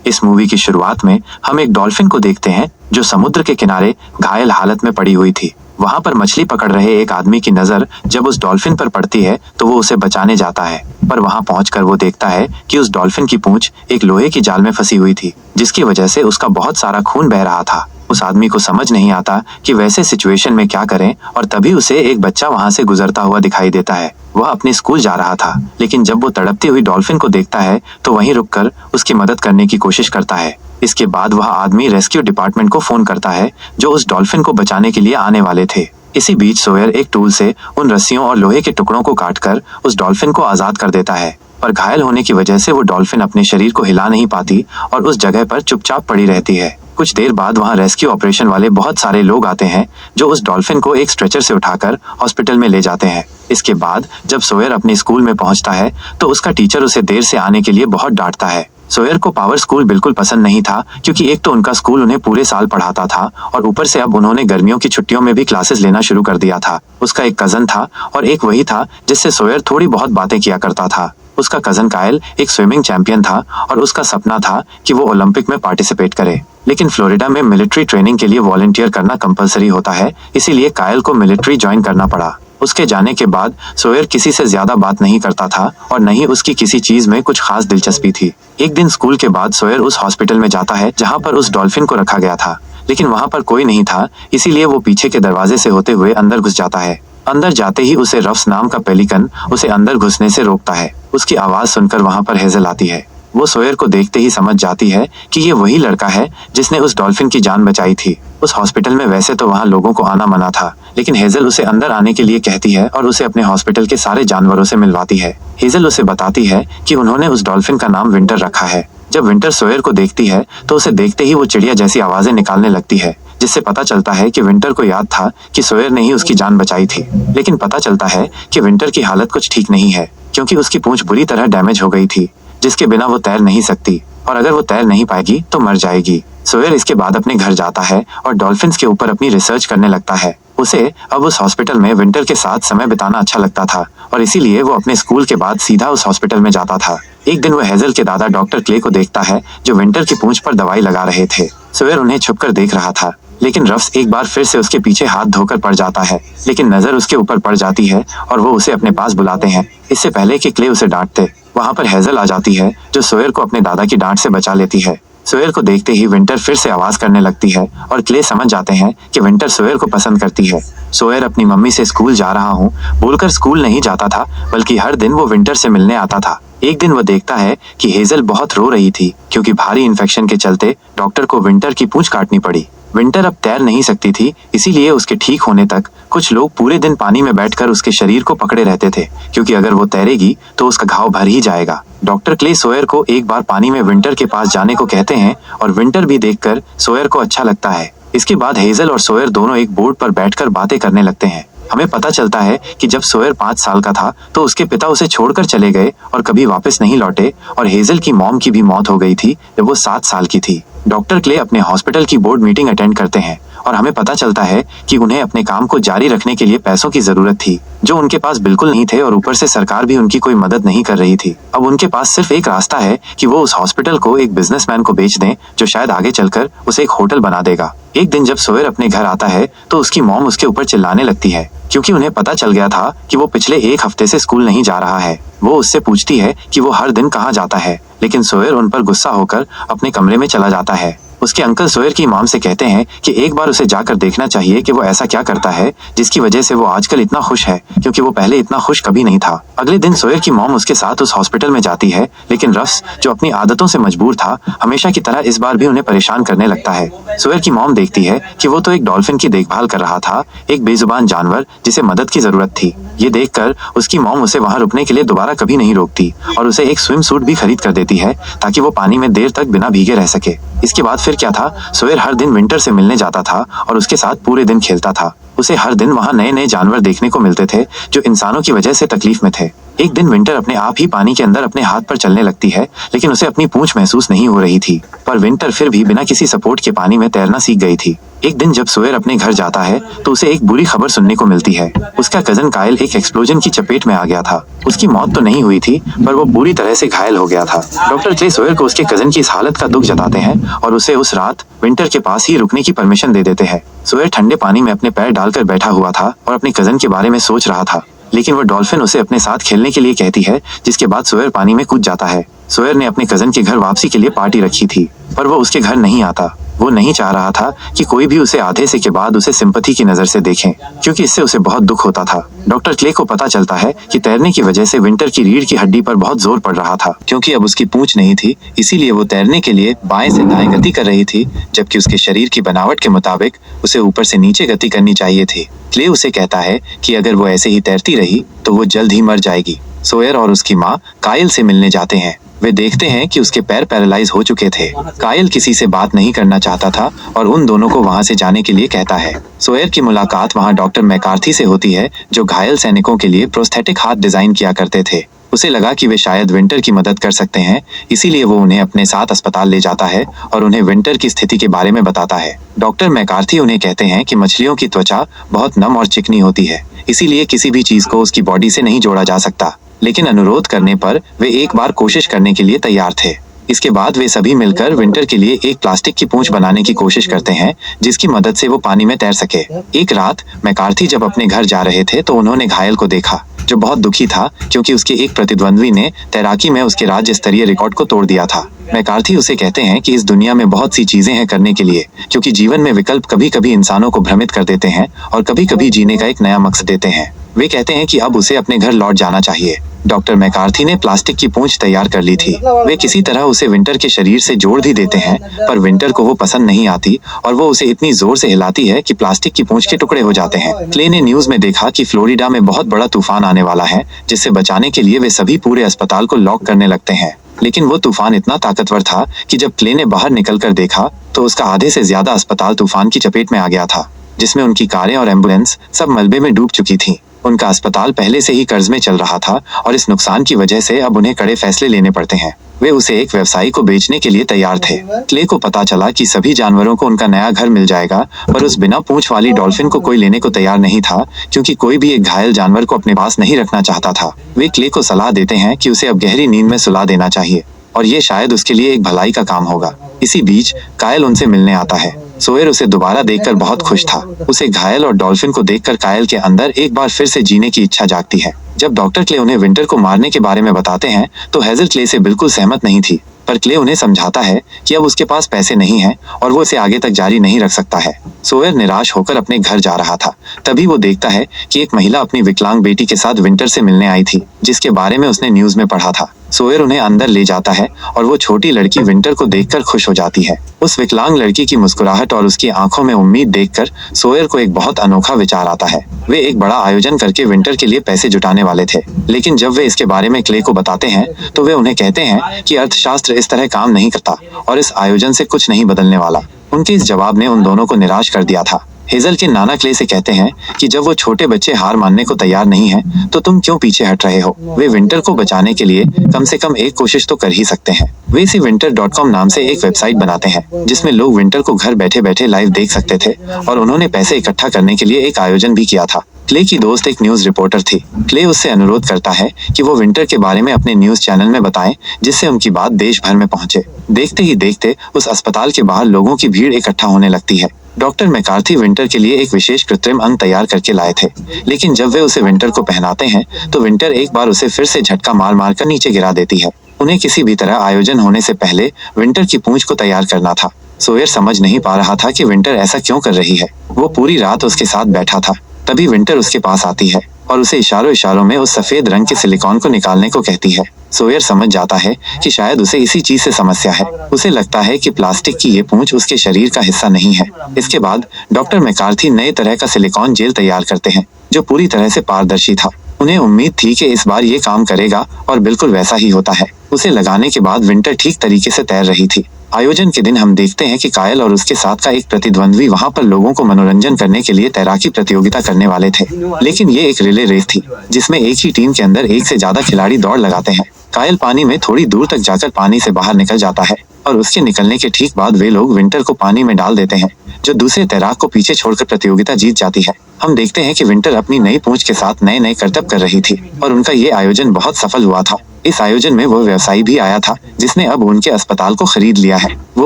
इस मूवी की शुरुआत में हम एक डॉल्फिन को देखते हैं जो समुद्र के किनारे घायल हालत में पड़ी हुई थी। वहां पर मछली पकड़ रहे एक आदमी की नजर जब उस डॉल्फिन पर पड़ती है तो वो उसे बचाने जाता है, पर वहां पहुंचकर वो देखता है कि उस डॉल्फिन की पूंछ एक लोहे की जाल में फंसी हुई थी, जिसकी वजह से उसका बहुत सारा खून बह रहा था। उस आदमी को समझ नहीं आता कि वैसे सिचुएशन में क्या करें, और तभी उसे एक बच्चा वहां से गुजरता हुआ दिखाई देता है। वह अपने स्कूल जा रहा था, लेकिन जब वो तड़पती हुई डॉल्फिन को देखता है तो वहीं रुककर उसकी मदद करने की कोशिश करता है। इसके बाद वह आदमी रेस्क्यू डिपार्टमेंट को फोन करता है जो उस डॉल्फिन को बचाने के लिए आने वाले थे। इसी बीच सोयर एक टूल से उन रस्सियों और लोहे के टुकड़ों को काटकर उस डॉल्फिन को आजाद कर देता है, पर घायल होने की वजह से वो डॉल्फिन अपने शरीर को हिला नहीं पाती और उस जगह पर चुपचाप पड़ी रहती है। कुछ देर बाद वहां रेस्क्यू ऑपरेशन वाले बहुत सारे लोग आते हैं जो उस डॉल्फिन को एक स्ट्रेचर से उठाकर हॉस्पिटल में ले जाते हैं। इसके बाद जब सोयर अपने स्कूल में पहुंचता है तो उसका टीचर उसे देर से आने के लिए बहुत डांटता है। सोयर को पावर स्कूल बिल्कुल पसंद नहीं था, क्योंकि एक तो उनका स्कूल उन्हें पूरे साल पढ़ाता था और ऊपर से अब उन्होंने गर्मियों की छुट्टियों में भी क्लासेस लेना शुरू कर दिया था। उसका एक कजन था और एक वही था जिससे सोयर थोड़ी बहुत बातें किया करता था। उसका कजन कायल एक स्विमिंग चैंपियन था और उसका सपना था कि वो ओलंपिक में पार्टिसिपेट करे, लेकिन फ्लोरिडा में मिलिट्री ट्रेनिंग के लिए वॉलंटियर करना कंपलसरी होता है, इसीलिए कायल को मिलिट्री ज्वाइन करना पड़ा। उसके जाने के बाद सोयर किसी से ज्यादा बात नहीं करता था और न ही उसकी किसी चीज में कुछ खास दिलचस्पी थी। एक दिन स्कूल के बाद सोयर उस हॉस्पिटल में जाता है जहां पर उस डॉल्फिन को रखा गया था, लेकिन वहां पर कोई नहीं था, इसीलिए वो पीछे के दरवाजे से होते हुए अंदर घुस जाता है। अंदर जाते ही उसे रफ्स नाम का पेलिकन उसे अंदर घुसने से रोकता है। उसकी आवाज सुनकर वहां पर हेजल आती है। वो सोयर को देखते ही समझ जाती है कि ये वही लड़का है जिसने उस डॉल्फिन की जान बचाई थी। उस हॉस्पिटल में वैसे तो वहां लोगों को आना मना था, लेकिन हेजल उसे अंदर आने के लिए कहती है और उसे अपने हॉस्पिटल के सारे जानवरों से मिलवाती है। हेजल उसे बताती है कि उन्होंने उस डॉल्फिन का नाम विंटर रखा है। जब विंटर सोयर को देखती है तो उसे देखते ही वो चिड़िया जैसी आवाजें निकालने लगती है, जिससे पता चलता है कि विंटर को याद था कि सोयर ने ही उसकी जान बचाई थी। लेकिन पता चलता है कि विंटर की हालत कुछ ठीक नहीं है, क्योंकि उसकी पूंछ बुरी तरह डैमेज हो गई थी, जिसके बिना वो तैर नहीं सकती, और अगर वो तैर नहीं पाएगी तो मर जाएगी। सोयर इसके बाद अपने घर जाता है और डॉल्फिन्स के ऊपर अपनी रिसर्च करने लगता है। उसे अब उस हॉस्पिटल में विंटर के साथ समय बिताना अच्छा लगता था और इसीलिए वो अपने स्कूल के बाद सीधा उस हॉस्पिटल में जाता था। एक दिन वो हेजल के दादा डॉक्टर क्ले को देखता है जो विंटर की पूंछ पर दवाई लगा रहे थे। सोयर उन्हें छुपकर देख रहा था, लेकिन रफ्स एक बार फिर से उसके पीछे हाथ धोकर पड़ जाता है, लेकिन नजर उसके ऊपर पड़ जाती है और वो उसे अपने पास बुलाते हैं इससे पहले कि क्ले उसे डांटते। वहां पर हेजल आ जाती है जो सोयर को अपने दादा की डांट से बचा लेती है। सोयर को देखते ही विंटर फिर से आवाज करने लगती है और क्ले समझ जाते हैं कि विंटर सोयर को पसंद करती है। सोयर अपनी मम्मी से स्कूल जा रहा हूँ बोलकर स्कूल नहीं जाता था, बल्कि हर दिन वो विंटर से मिलने आता था। एक दिन वो देखता है कि हेजल बहुत रो रही थी, क्योंकि भारी इन्फेक्शन के चलते डॉक्टर को विंटर की पूंछ काटनी पड़ी। विंटर अब तैर नहीं सकती थी, इसीलिए उसके ठीक होने तक कुछ लोग पूरे दिन पानी में बैठकर उसके शरीर को पकड़े रहते थे, क्योंकि अगर वो तैरेगी तो उसका घाव भर ही जाएगा। डॉक्टर क्ले सोयर को एक बार पानी में विंटर के पास जाने को कहते हैं और विंटर भी देखकर सोयर को अच्छा लगता है। इसके बाद हेजल और सोयर दोनों एक बोट पर बैठकर बातें करने लगते हैं। हमें पता चलता है कि जब सोयर 5 साल का था तो उसके पिता उसे छोड़कर चले गए और कभी वापस नहीं लौटे, और हेजल की मॉम की भी मौत हो गई थी जब वो 7 साल की थी। डॉक्टर क्ले अपने हॉस्पिटल की बोर्ड मीटिंग अटेंड करते हैं और हमें पता चलता है कि उन्हें अपने काम को जारी रखने के लिए पैसों की जरूरत थी, जो उनके पास बिल्कुल नहीं थे, और ऊपर से सरकार भी उनकी कोई मदद नहीं कर रही थी। अब उनके पास सिर्फ एक रास्ता है कि वो उस हॉस्पिटल को एक बिजनेसमैन को बेच दें, जो शायद आगे चलकर उसे एक होटल बना देगा। एक दिन जब सोयर अपने घर आता है तो उसकी मॉम उसके ऊपर चिल्लाने लगती है, क्योंकि उन्हें पता चल गया था कि वो पिछले 1 हफ्ते से स्कूल नहीं जा रहा है। वो उससे पूछती है कि वो हर दिन कहाँ जाता है, लेकिन सोयर उन पर गुस्सा होकर अपने कमरे में चला जाता है। उसके अंकल सोयर की मॉम से कहते हैं कि एक बार उसे जाकर देखना चाहिए कि वो ऐसा क्या करता है जिसकी वजह से वो आजकल इतना खुश है, क्योंकि वो पहले इतना खुश कभी नहीं था। अगले दिन सोयर की मॉम उसके साथ उस हॉस्पिटल में जाती है, लेकिन रफ्स जो अपनी आदतों से मजबूर था, हमेशा की तरह इस बार भी उन्हें परेशान करने लगता है। सोयर की मॉम देखती है कि वो तो एक डॉल्फिन की देखभाल कर रहा था, एक बेजुबान जानवर जिसे मदद की जरूरत थी। ये देखकर उसकी मॉम उसे वहां रुकने के लिए दोबारा कभी नहीं रोकती और उसे एक स्विम सूट भी खरीद कर देती है ताकि वो पानी में देर तक बिना भीगे रह सके। इसके बाद फिर क्या था, सोयर हर दिन विंटर से मिलने जाता था और उसके साथ पूरे दिन खेलता था। उसे हर दिन वहाँ नए नए जानवर देखने को मिलते थे जो इंसानों की वजह से तकलीफ में थे। एक दिन विंटर अपने आप ही पानी के अंदर अपने हाथ पर चलने लगती है, लेकिन उसे अपनी पूंछ महसूस नहीं हो रही थी। पर विंटर फिर भी बिना किसी सपोर्ट के पानी में तैरना सीख गई थी। एक दिन जब सोयर अपने घर जाता है तो उसे एक बुरी खबर सुनने को मिलती है। उसका कजन कायल एक एक्सप्लोजन की चपेट में आ गया था। उसकी मौत तो नहीं हुई थी, पर वो पूरी तरह से घायल हो गया था। डॉक्टर क्ले सोयर को उसके कजन की इस हालत का दुख जताते हैं और उसे उस रात विंटर के पास ही रुकने की परमिशन दे देते हैं। सोयर ठंडे पानी में अपने पैर डालकर बैठा हुआ था और अपने कजन के बारे में सोच रहा था, लेकिन वो डॉल्फिन उसे अपने साथ खेलने के लिए कहती है, जिसके बाद सोयर पानी में कूद जाता है। सोयर ने अपने कजन के घर वापसी के लिए पार्टी रखी थी, पर वो उसके घर नहीं आता। वो नहीं चाह रहा था कि कोई भी उसे आधे से के बाद उसे सिंपैथी की नजर से देखें, क्योंकि इससे उसे बहुत दुख होता था। डॉक्टर क्ले को पता चलता है कि तैरने की वजह से विंटर की रीढ़ की हड्डी पर बहुत जोर पड़ रहा था, क्योंकि अब उसकी पूंछ नहीं थी, इसीलिए वो तैरने के लिए बाएं से दाएं गति कर रही थी, जबकि उसके शरीर की बनावट के मुताबिक उसे ऊपर से नीचे गति करनी चाहिए थी। क्ले उसे कहता है कि अगर वो ऐसे ही तैरती रही तो वो जल्द ही मर जाएगी। सोयर और उसकी माँ कायल से मिलने जाते हैं। वे देखते हैं कि उसके पैर पैरालाइज हो चुके थे। कायल किसी से बात नहीं करना चाहता था और उन दोनों को वहां से जाने के लिए कहता है। सोयर की मुलाकात वहां डॉक्टर मैकार्थी से होती है, जो घायल सैनिकों के लिए प्रोस्थेटिक हाथ डिजाइन किया करते थे। उसे लगा कि वे शायद विंटर की मदद कर सकते हैं, इसीलिए वो उन्हें अपने साथ अस्पताल ले जाता है और उन्हें विंटर की स्थिति के बारे में बताता है। डॉक्टर मैकार्थी उन्हें कहते हैं कि मछलियों की त्वचा बहुत नम और चिकनी होती है, इसीलिए किसी भी चीज को उसकी बॉडी से नहीं जोड़ा जा सकता, लेकिन अनुरोध करने पर वे एक बार कोशिश करने के लिए तैयार थे। इसके बाद वे सभी मिलकर विंटर के लिए एक प्लास्टिक की पूंछ बनाने की कोशिश करते हैं, जिसकी मदद से वो पानी में तैर सके। एक रात मैकार्थी जब अपने घर जा रहे थे तो उन्होंने घायल को देखा, जो बहुत दुखी था क्योंकि उसके एक प्रतिद्वंद्वी ने तैराकी में उसके राज्य स्तरीय रिकॉर्ड को तोड़ दिया था। मैकार्थी उसे कहते हैं कि इस दुनिया में बहुत सी चीजें हैं करने के लिए, क्योंकि जीवन में विकल्प कभी कभी इंसानों को भ्रमित कर देते हैं और कभी कभी जीने का एक नया मकसद देते हैं। वे कहते हैं कि अब उसे अपने घर लौट जाना चाहिए। डॉक्टर मैकार्थी ने प्लास्टिक की पूंछ तैयार कर ली थी। वे किसी तरह उसे विंटर के शरीर से जोड़ भी देते हैं, पर विंटर को वो पसंद नहीं आती और वो उसे इतनी जोर से हिलाती है कि प्लास्टिक की पूंछ के टुकड़े हो जाते हैं। क्ले ने न्यूज में देखा कि फ्लोरिडा में बहुत बड़ा तूफान आने वाला है, जिससे बचाने के लिए वे सभी पूरे अस्पताल को लॉक करने लगते हैं। लेकिन वो तूफान इतना ताकतवर था कि जब क्ले ने बाहर निकलकर देखा तो उसका आधे से ज्यादा अस्पताल तूफान की चपेट में आ गया था, जिसमें उनकी कारें और एम्बुलेंस सब मलबे में डूब चुकी थी। उनका अस्पताल पहले से ही कर्ज में चल रहा था और इस नुकसान की वजह से अब उन्हें कड़े फैसले लेने पड़ते हैं। वे उसे एक व्यवसायी को बेचने के लिए तैयार थे। क्ले को पता चला कि सभी जानवरों को उनका नया घर मिल जाएगा, पर उस बिना पूंछ वाली डॉल्फिन को कोई लेने को तैयार नहीं था, क्योंकि कोई भी एक घायल जानवर को अपने पास नहीं रखना चाहता था। वे क्ले को सलाह देते हैं कि उसे अब गहरी नींद में सुला देना चाहिए और ये शायद उसके लिए एक भलाई का काम होगा। इसी बीच कायल उनसे मिलने आता है। सोयर उसे दोबारा देखकर बहुत खुश था। उसे घायल और डॉल्फिन को देखकर कायल के अंदर एक बार फिर से जीने की इच्छा जागती है। जब डॉक्टर क्ले उन्हें विंटर को मारने के बारे में बताते हैं तो हेजल क्ले से बिल्कुल सहमत नहीं थी, पर क्ले उन्हें समझाता है कि अब उसके पास पैसे नहीं हैं और वो इसे आगे तक जारी नहीं रख सकता है। सोयर निराश होकर अपने घर जा रहा था, तभी वो देखता है कि एक महिला अपनी विकलांग बेटी के साथ विंटर से मिलने आई थी, जिसके बारे में उसने न्यूज में पढ़ा था। सोयर उन्हें अंदर ले जाता है और वो छोटी लड़की विंटर को देखकर खुश हो जाती है। उस विकलांग लड़की की मुस्कुराहट और उसकी आंखों में उम्मीद देखकर सोयर को एक बहुत अनोखा विचार आता है। वे एक बड़ा आयोजन करके विंटर के लिए पैसे जुटाने वाले थे, लेकिन जब वे इसके बारे में क्ले को बताते हैं तो वे उन्हें कहते हैं कि अर्थशास्त्र इस तरह काम नहीं करता और इस आयोजन से कुछ नहीं बदलने वाला। उनके इस जवाब ने उन दोनों को निराश कर दिया था। हेजल के नाना क्ले से कहते हैं कि जब वो छोटे बच्चे हार मानने को तैयार नहीं हैं, तो तुम क्यों पीछे हट रहे हो? वे विंटर को बचाने के लिए कम से कम एक कोशिश तो कर ही सकते हैं। वे इसी winter.com नाम से एक वेबसाइट बनाते हैं, जिसमें लोग विंटर को घर बैठे बैठे लाइव देख सकते थे और उन्होंने पैसे इकट्ठा करने के लिए एक आयोजन भी किया था। क्ले की दोस्त एक न्यूज रिपोर्टर थी। क्ले उससे अनुरोध करता है कि वो विंटर के बारे में अपने न्यूज चैनल में बताएं, जिससे उनकी बात देश भर में पहुंचे। देखते ही देखते उस अस्पताल के बाहर लोगों की भीड़ इकट्ठा होने लगती है। डॉक्टर मैकार्थी विंटर के लिए एक विशेष कृत्रिम अंग तैयार करके लाए थे, लेकिन जब वे उसे विंटर को पहनाते हैं तो विंटर एक बार उसे फिर से झटका मार मार कर नीचे गिरा देती है। उन्हें किसी भी तरह आयोजन होने से पहले विंटर की पूंछ को तैयार करना था। सोयर समझ नहीं पा रहा था कि विंटर ऐसा क्यों कर रही है। वो पूरी रात उसके साथ बैठा था। तभी विंटर उसके पास आती है और उसे इशारों इशारों में उस सफेद रंग के सिलिकॉन को निकालने को कहती है। सोयर समझ जाता है कि शायद उसे इसी चीज से समस्या है। उसे लगता है कि प्लास्टिक की ये पूंछ उसके शरीर का हिस्सा नहीं है। इसके बाद डॉक्टर मैकार्थी नए तरह का सिलिकॉन जेल तैयार करते हैं, जो पूरी तरह से पारदर्शी था। उन्हें उम्मीद थी कि इस बार ये काम करेगा और बिल्कुल वैसा ही होता है। उसे लगाने के बाद विंटर ठीक तरीके से तैर रही थी। आयोजन के दिन हम देखते हैं कि कायल और उसके साथ का एक प्रतिद्वंद्वी वहां पर लोगों को मनोरंजन करने के लिए तैराकी प्रतियोगिता करने वाले थे, लेकिन ये एक रिले रेस थी जिसमें एक ही टीम के अंदर एक से ज्यादा खिलाड़ी दौड़ लगाते हैं। कायल पानी में थोड़ी दूर तक जाकर पानी से बाहर निकल जाता है और उसके निकलने के ठीक बाद वे लोग विंटर को पानी में डाल देते हैं, जो दूसरे तैराक को पीछे छोड़कर प्रतियोगिता जीत जाती है। हम देखते हैं कि विंटर अपनी नई पूंछ के साथ नए नए करतब कर रही थी और उनका ये आयोजन बहुत सफल हुआ था। इस आयोजन में वो व्यवसायी भी आया था जिसने अब उनके अस्पताल को खरीद लिया है। वो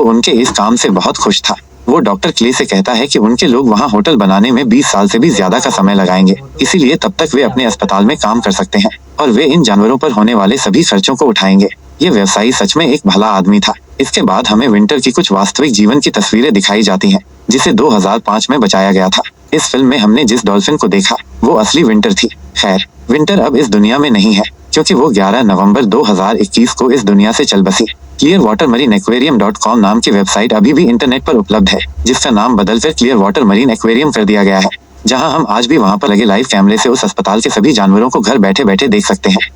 उनके इस काम से बहुत खुश था। वो डॉक्टर क्ले से कहता है कि उनके लोग वहाँ होटल बनाने में 20 साल से भी ज्यादा का समय लगाएंगे, इसीलिए तब तक वे अपने अस्पताल में काम कर सकते हैं और वे इन जानवरों पर होने वाले सभी खर्चों को उठाएंगे। ये व्यवसायी सच में एक भला आदमी था। इसके बाद हमें विंटर की कुछ वास्तविक जीवन की तस्वीरें दिखाई जाती हैं, जिसे 2005 में बचाया गया था। इस फिल्म में हमने जिस डॉल्फिन को देखा वो असली विंटर थी। खैर, विंटर अब इस दुनिया में नहीं है क्योंकि वो 11 नवंबर 2021 को इस दुनिया से चल बसी। clearwatermarineaquarium.com नाम की वेबसाइट अभी भी इंटरनेट पर उपलब्ध है, जिसका नाम बदलकर क्लियर वाटर मरीन एक्वेरियम कर दिया गया है, जहां हम आज भी वहां पर लगे लाइव कैमरे से उस अस्पताल के सभी जानवरों को घर बैठे बैठे देख सकते हैं।